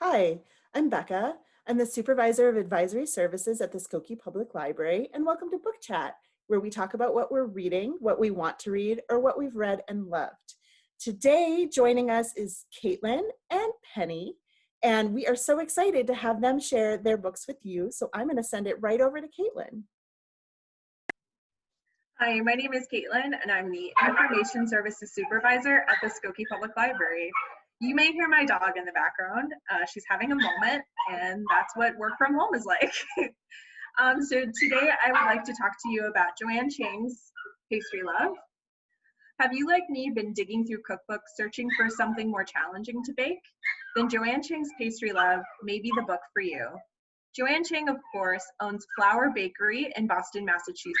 Hi, I'm Becca. I'm the Supervisor of Advisory Services at the Skokie Public Library, and welcome to Book Chat, where we talk about what we're reading, what we want to read, or what we've read and loved. Today, joining us is Caitlin and Penny, and we are so excited to have them share their books with you, so I'm going to send it right over to Caitlin. Hi, my name is Caitlin, and I'm the Information Services Supervisor at the Skokie Public Library. You may hear my dog in the background. She's having a moment, and that's what work from home is like. So today I would like to talk to you about Joanne Chang's Pastry Love. Have you, like me, been digging through cookbooks searching for something more challenging to bake? Then Joanne Chang's Pastry Love may be the book for you. Joanne Chang, of course, owns Flour Bakery in Boston, Massachusetts.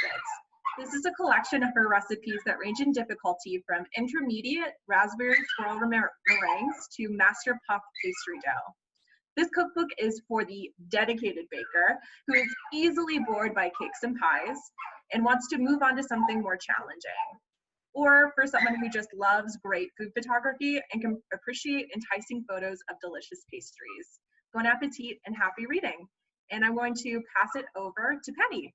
This is a collection of her recipes that range in difficulty from intermediate raspberry swirl meringues to master puff pastry dough. This cookbook is for the dedicated baker who is easily bored by cakes and pies and wants to move on to something more challenging. Or for someone who just loves great food photography and can appreciate enticing photos of delicious pastries. Bon appetit and happy reading. And I'm going to pass it over to Penny.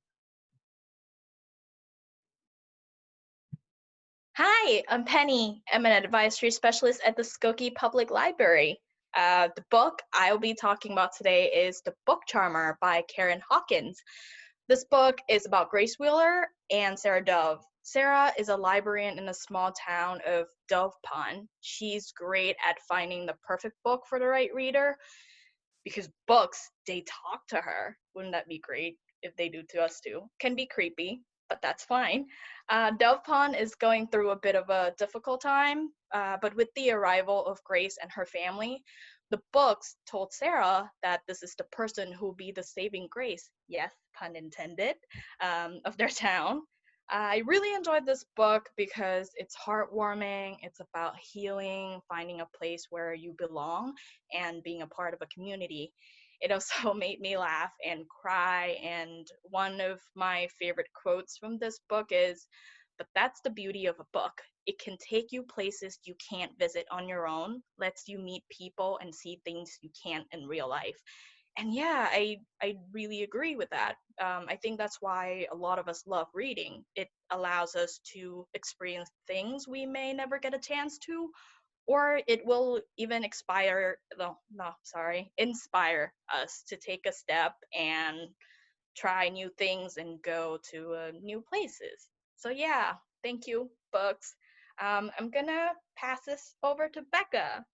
Hi, I'm Penny. I'm an advisory specialist at the Skokie Public Library. The book I'll be talking about today is The Book Charmer by Karen Hawkins. This book is about Grace Wheeler and Sarah Dove. Sarah is a librarian in the small town of Dove Pond. She's great at finding the perfect book for the right reader because books, they talk to her. Wouldn't that be great if they do to us too? Can be creepy, but that's fine. Dove Pond is going through a bit of a difficult time, but with the arrival of Grace and her family, the books told Sarah that this is the person who will be the saving grace, yes, pun intended, of their town. I really enjoyed this book because it's heartwarming, it's about healing, finding a place where you belong, and being a part of a community. It also made me laugh and cry, and one of my favorite quotes from this book is, "But that's the beauty of a book. It can take you places you can't visit on your own, lets you meet people and see things you can't in real life." And yeah, I really agree with that. I think that's why a lot of us love reading. It allows us to experience things we may never get a chance to, or it will even inspire us to take a step and try new things and go to new places. So yeah, thank you, books. I'm gonna pass this over to Becca.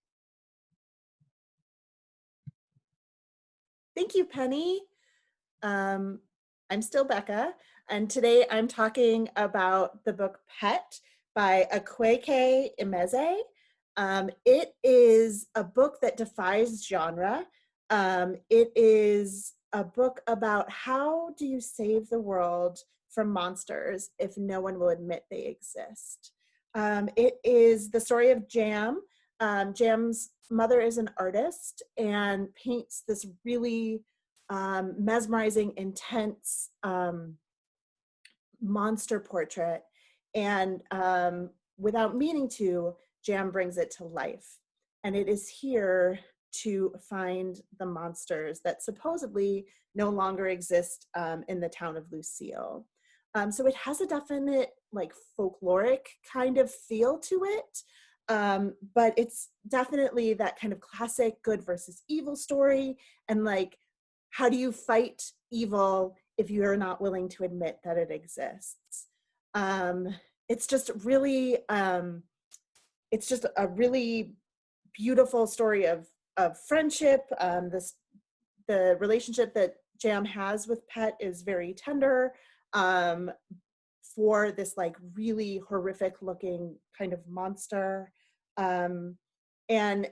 Thank you, Penny. I'm still Becca, and today I'm talking about the book Pet by Akwaeke Emeze. It is a book that defies genre. It is a book about how do you save the world from monsters if no one will admit they exist. It is the story of Jam. Jam's mother is an artist and paints this really mesmerizing, intense monster portrait. And without meaning to, Jam brings it to life. And it is here to find the monsters that supposedly no longer exist in the town of Lucille. So it has a definite like folkloric kind of feel to it. But it's definitely that kind of classic good versus evil story. And like, how do you fight evil if you're not willing to admit that it exists? It's just really, it's just a really beautiful story of friendship. The relationship that Jam has with Pet is very tender. For this like really horrific looking kind of monster. And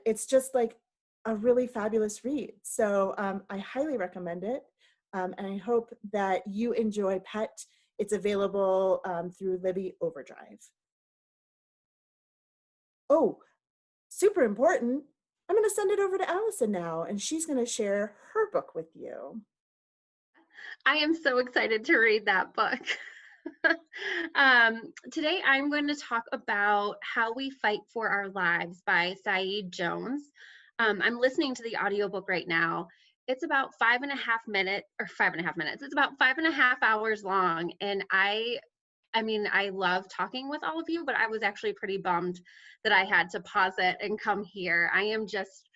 it's just like a really fabulous read. So I highly recommend it. And I hope that you enjoy Pet. It's available through Libby Overdrive. Oh, super important. I'm going to send it over to Allyson now, and she's going to share her book with you. I am so excited to read that book. Today I'm going to talk about How We Fight for Our Lives by Sayid Jones. I'm listening to the audiobook right now. It's about 5.5 minutes, or 5.5 minutes. It's about 5.5 hours long. And I mean, I love talking with all of you, but I was actually pretty bummed that I had to pause it and come here. I am just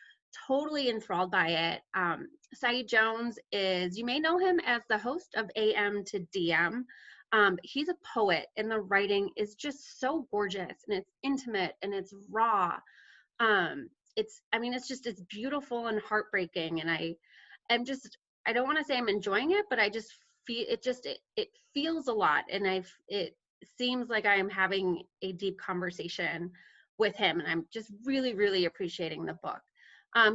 totally enthralled by it. Sayid Jones is, you may know him as the host of AM to DM. He's a poet, and the writing is just so gorgeous, and it's intimate, and it's raw. It's beautiful and heartbreaking, and I don't want to say I'm enjoying it, but I just feel it feels a lot, and it seems like I am having a deep conversation with him, and I'm just really, really appreciating the book.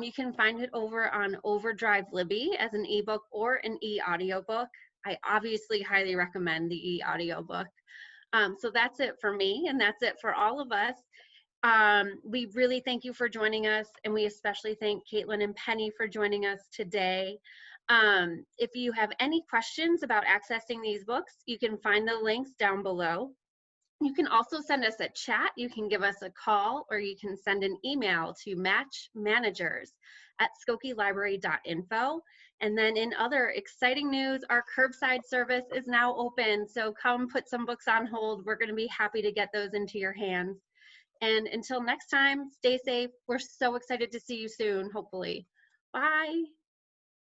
You can find it over on Overdrive Libby as an ebook or an e-audiobook. I obviously highly recommend the e-audiobook. So that's it for me, and that's it for all of us. We really thank you for joining us, and we especially thank Caitlin and Penny for joining us today. If you have any questions about accessing these books, you can find the links down below. You can also send us a chat, you can give us a call, or you can send an email to matchmanagers@skokielibrary.info. And then in other exciting news, our curbside service is now open, so come put some books on hold. We're going to be happy to get those into your hands. And until next time, stay safe. We're so excited to see you soon, hopefully. Bye.